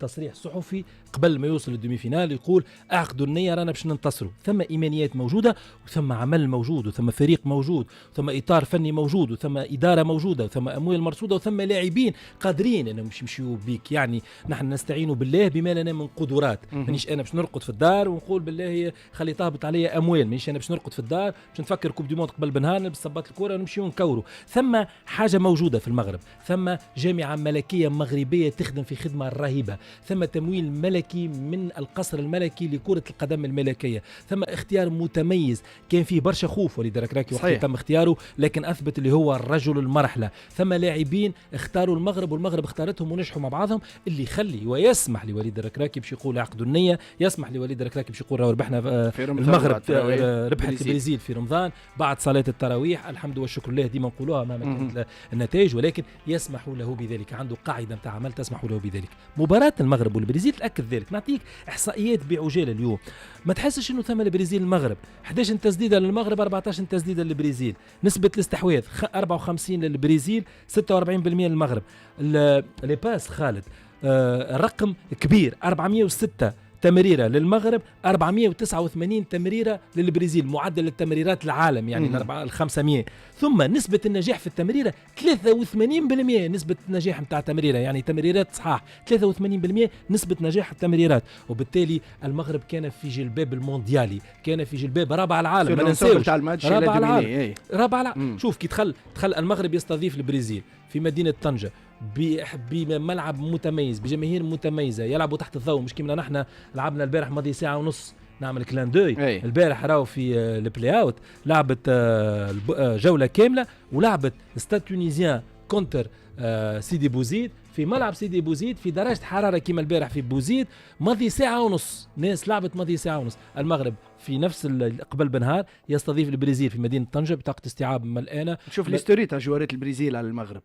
تصريح صحفي قبل ما يوصل للدومي فينال يقول اعقدوا النية رانا باش ننتصروا. ثم ايمانيات موجوده وثم عمل موجود وثم فريق موجود وثم اطار فني موجود وثم اداره موجوده وثم اموال مرصوده وثم لاعبين قادرين انهم يمشيوا بيك. يعني نحن نستعين بالله بما لنا من قدرات. مانيش انا باش نرقد في الدار ونقول بالله خلي تهبط عليا اموال. مانيش انا باش نرقد في الدار باش نفكر كوب دي موند قبل بنهار نلبس صباط الكره ونمشيو نكوروا. ثم حاجه موجوده في المغرب، ثم جامعه ملكيه مغربيه تخدم في خدمه رهيبه، ثم تمويل ملكي من القصر الملكي لكرة القدم الملكية، ثم اختيار متميز كان فيه برشا خوف وليد ركراكي وقت تم اختياره لكن أثبت اللي هو الرجل المرحلة. ثم لاعبين اختاروا المغرب والمغرب اختارتهم ونجحوا مع بعضهم، اللي يخلي ويسمح لوليد الركراكي باش يقول عقدوا النية، يسمح لوليد الركراكي باش يقول ربحنا في المغرب ربحت البرازيل في رمضان بعد صلاة التراويح. الحمد والشكر لله ديما نقولوها مهما كانت النتائج، ولكن يسمح له بذلك، عنده قاعدة متاع عمل تسمح له بذلك. مباراة المغرب والبرازيل تأكد ذلك. نعطيك إحصائيات بعجالة اليوم، ما تحسش إنه ثم البرازيل المغرب 11 تسديدة للمغرب 14 تسديدة للبرازيل، نسبة الاستحواذ 54 للبرازيل 46% للمغرب. لي باس خالد رقم كبير 406 تمريرة للمغرب 489 تمريرة للبرازيل، معدل التمريرات العالم يعني 500. ثم نسبة النجاح في التمريرة 83%، نسبة النجاح متاع التمريرة يعني تمريرات صحاح 83% نسبة نجاح التمريرات. وبالتالي المغرب كان في جلباب المونديالي، كان في جلباب رابع العالم، ما ننساوش رابع العالم. رابع العالم. شوف كي دخل المغرب يستضيف البرازيل في مدينة طنجة بملعب متميز بجماهير متميزة، يلعبوا تحت الضوء، مش كيما نحن لعبنا البارح ماضي ساعة ونص نعمل كلان دوي. البارح راو في البلاي اوت لعبت جولة كاملة، ولعبت ستاد تونيزيان كونتر سيدي بوزيد في ملعب سيدي بوزيد في درجة حرارة كيما البارح في بوزيد ماضي ساعة ونص. ناس لعبت ماضي ساعة ونص. المغرب في نفس قبل بنهار يستضيف البرازيل في مدينة طنجة بطاقة استيعاب ملآنة. شوف الستوري تاع جوارات البرازيل على المغرب،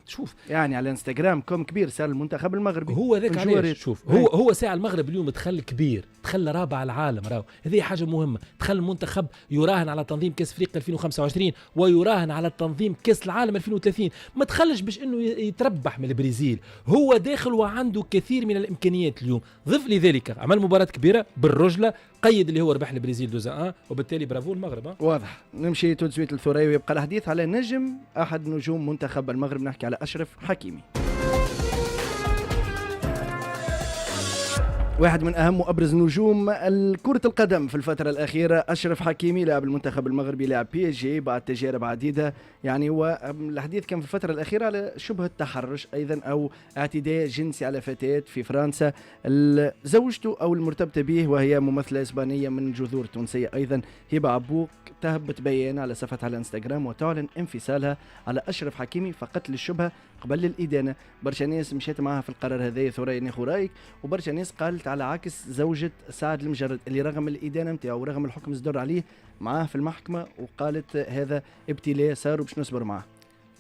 شوف يعني على انستغرام كم كبير صار المنتخب المغربي هو ذاك علاش. شوف هو ساعة المغرب اليوم دخل كبير، دخل رابع العالم راهو، هذه حاجة مهمة. دخل المنتخب يراهن على تنظيم كأس أفريقيا 2025 ويراهن على تنظيم كأس العالم 2030. ما دخلش باش انه يتربح من البرازيل، هو داخل وعنده كثير من الامكانيات. اليوم ضف لي ذلك عمل مباراة كبيرة بالرجلة، قيد اللي هو ربح البرازيل 2-1، وبالتالي برافو المغرب. واضح. نمشي تونسويت الثريا ويبقى الحديث على نجم احد نجوم منتخب المغرب، نحكي على أشرف حكيمي، واحد من أهم وأبرز نجوم كرة القدم في الفترة الأخيرة. أشرف حكيمي لاعب المنتخب المغربي، لاعب بي اس جي بعد تجارب عديدة. يعني والحديث كان في الفترة الأخيرة على شبهة تحرش أيضا أو اعتداء جنسي على فتاة في فرنسا. زوجته أو المرتبطة به وهي ممثلة إسبانية من جذور تونسية أيضا، هبة عبوك، تهبط بيان على صفحتها على انستغرام وتعلن انفصالها على أشرف حكيمي فقط للشبهة قبل الإدانة. برشا ناس مشيت معها في القرار هذا ثريا ناخذ رايك، وبرشا ناس قالت على عكس زوجة سعد المجرد اللي رغم الإدانة نتاعو ورغم الحكم صدر عليه معاه في المحكمة وقالت هذا ابتلاء صار وباش نصبر معاه.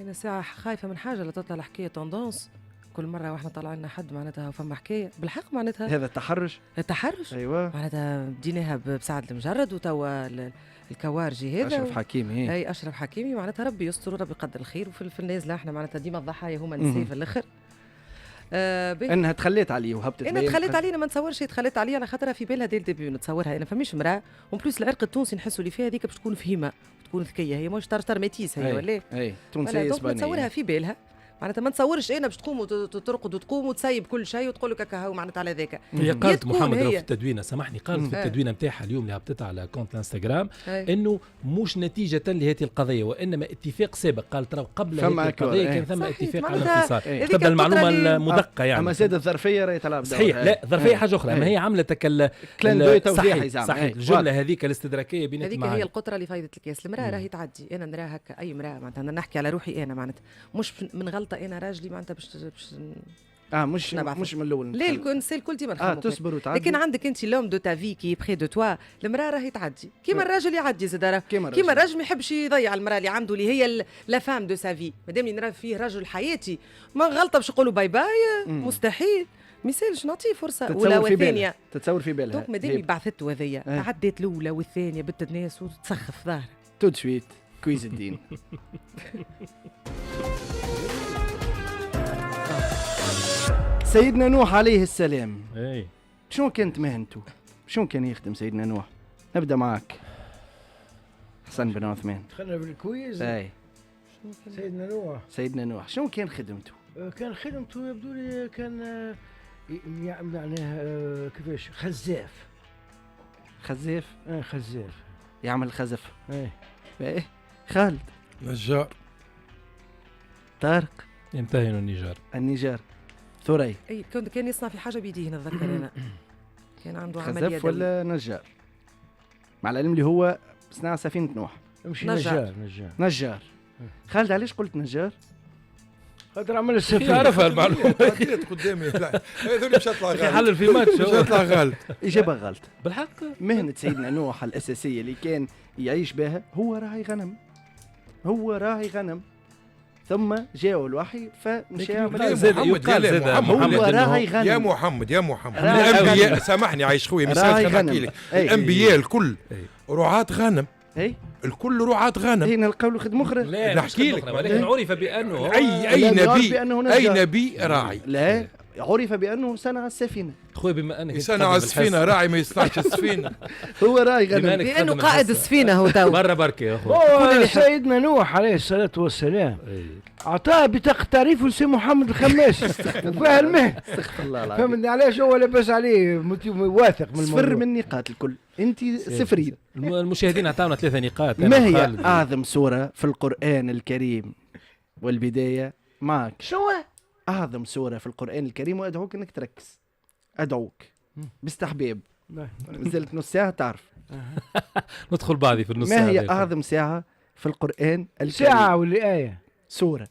أنا ساعة خايفة من حاجة لا تطلع حكاية تندونس كل مرة واحنا طلع لنا حد معناتها فما حكاية بالحق معناتها هذا التحرش. أيوة معناتها بديناها بسعد المجرد وتوا الكوارجي هذا أشرف حكيمي. أي أشرف حكيمي معناتها ربي يستر وربي يقدر الخير. وفي النازلة احنا معناتها ديما الضحايا هما النساء في الآخر. انها تخليت عليه وهبطت انا تخليت عليه. ما نتصورش تخليت عليه على خاطرها في بالها ديل ديبيو نتصورها انا فماش مراه وبلوس العرق التونسي نحسوا اللي فيها هذيك باش تكون فهيمه وتكون ذكيه، هي مش طرطر ميتيس هي ولا اي تونسيه اسبانيه. نتصورها في بالها معناتها ما نتصورش انا باش تقوم وترقد وتقوم وتسيب كل شيء وتقول لك هكا معناتها على ذاك. هي قالت محمد في التدوينه، سامحني، قالت في التدوينه نتاعها اليوم اللي هبطتها على كونت الانستغرام انه مش نتيجه لهذه القضيه وانما اتفاق سابق. قالت ترى قبل هذه القضيه كان ثم اتفاق على الانفصال. تبدا المعلومه المدقه يعني. اما زاد الظرفيه راهي تلعب صحيح. لا الظرفيه حاجه اخرى، اما هي عملت كلان دوي توضيحي صحيح الجمله هذيك الاستدراكيه بينات هذيك هي القطره اللي فايدت الكاس. المراه راهي تعدي، انا نرى هكا اي مراه معناتها انا نحكي على روحي انا معناتها مش من غلطه انا راجلي معناتها باش مش من الاول. لا الكل ديما نخمم تصبر وتعدي. لكن عندك انت لوم دو تا في كي بخي دو توا، المراه راهي تعدي كيما الراجل يعدي زاد كيما الراجل ما يحبش يضيع المراه اللي عنده اللي هي لا فام دو سا في. مادام نرى فيه رجل حياتي ما غلطه باش نقولوا باي باي مستحيل ما يسالش نعطيه فرصه. ولا والثانيه تتصور في بالها دونك مادام بعثته هذيا عدت الاولى والثانيه بنت الناس وتسخف ظهر تو سويت كويز الدين. سيدنا نوح عليه السلام اي شنو كانت مهنته؟ شنو كان يخدم سيدنا نوح؟ نبدا معك حسن بن عثمان. دخلنا بالكويز. اي سيدنا نوح شنو كان خدمته؟ كان خدمته يبدو لي كان يعني كيفاش خزاف. خزاف؟ خزاف يعمل خزف. ايه خالد. نجار. طارق. ينتهي النجار. ثري. اي كان يصنع في حاجه بيديه نتذكر انا. كان عنده عمليه خزف ولا نجار؟ مع العلم اللي هو صنع سفينة نوح. مش نجار. نجار. خالد علاش قلت نجار؟ خاطر عمل السفينة. تعرفها المعلومة. قدامي لا هذول مش هطلع غالط. يحلل في ماتش. مش هطلع غالط. إجابة غلط. بالحق مهنة سيدنا نوح الأساسية اللي كان يعيش بها هو راعي غنم. ثم جاء الوحي فمشى يعمل هو راعي غنم. يا محمد راعي الأنبياء غنم. سامحني عايش خويا راعي مثال غنم. نحكي لك أي. الأنبياء الكل رعاة غنم. أي الكل رعاة غنم. هنا القول خدمة أخرى. لا نحكي لك ولكن عرف بأنه أي نبي راعي. لا عرف بأنه صنع السفينة. خويا بما أنك يصنع السفينة راعي ما يصنعش السفينة. هو راعي غنم لأنه قائد السفينة هو تو. برا بركة يا أخو. هو سيدنا نوح عليه الصلاة والسلام أعطاه بطاقة تعريف لسي محمد الخماس وفيها المهن. استغفر الله العظيم. فهمتني علاش هو لاباس عليه واثق من صفر الموضوع. من النقاط الكل. أنت صفرين. المشاهدين أعطاونا 3 نقاط. ما هي أعظم سورة في القرآن الكريم؟ والبداية معك. شو أعظم سورة في القرآن الكريم وأدعوك أنك تركز. أدعوك باستحباب. نزلت نص ساعة تعرف. ندخل بعضي في النص. ما هي أعظم ساعة في القرآن الكريم؟ ساعة ولا آية؟ سورة.